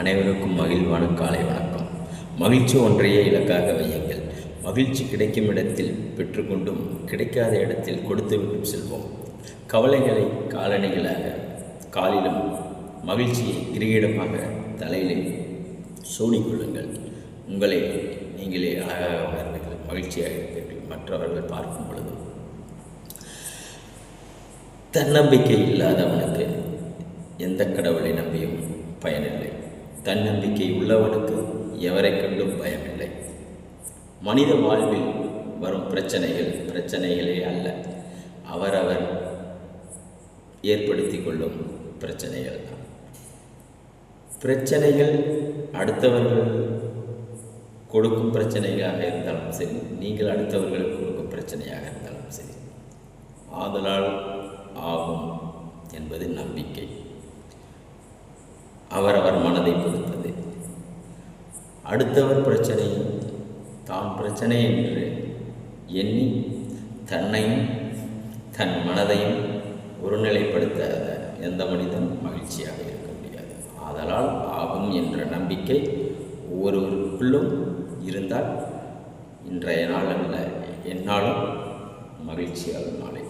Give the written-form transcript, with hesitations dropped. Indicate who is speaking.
Speaker 1: அனைவருக்கும் மகிழ்வான காலை வணக்கம். மகிழ்ச்சி ஒன்றையே இலக்காக வையுங்கள். மகிழ்ச்சி கிடைக்கும் இடத்தில் பெற்றுக்கொண்டும் கிடைக்காத இடத்தில் கொடுத்துவிட்டும் செல்வோம். கவலைகளை காலணிகளாக காலிலும் மகிழ்ச்சியை கிரீடமாக தலையிலே சூடிக்கொள்ளுங்கள். உங்களை நீங்களே அழகாக உணர்வீர்கள், மகிழ்ச்சியாக இருப்பீர்கள். மற்றவர்கள் பார்க்கும் பொழுது தன்னம்பிக்கை இல்லாதவனுக்கு எந்த கடவுளை நம்பியும் பயனில்லை. தன்னம்பிக்கை உள்ளவனுக்கு எவரை கண்டும் பயமில்லை. மனித வாழ்வில் வரும் பிரச்சனைகளே அல்ல, அவரவர் ஏற்படுத்தி கொள்ளும் பிரச்சனைகள் தான். பிரச்சனைகள் அடுத்தவர்கள் கொடுக்கும் பிரச்சனைகளாக இருந்தாலும் சரி, நீங்கள் அடுத்தவர்களுக்கு கொடுக்கும் பிரச்சனையாக இருந்தாலும் சரி, ஆதலால் ஆகும் என்பது நம்பிக்கை. அவரவர் மனதை பொறுத்தது. அடுத்தவர் பிரச்சனை தான் பிரச்சனை என்று எண்ணி தன்னையும் தன் மனதையும் ஒருநிலைப்படுத்தாத எந்த மனிதனும் மகிழ்ச்சியாக இருக்க முடியாது. ஆதலால் ஆகும் என்ற நம்பிக்கை ஒவ்வொருவருக்குள்ளும் இருந்தால் இன்றைய நாள் அல்ல, எந்நாளும் மகிழ்ச்சியாகும் நாளை.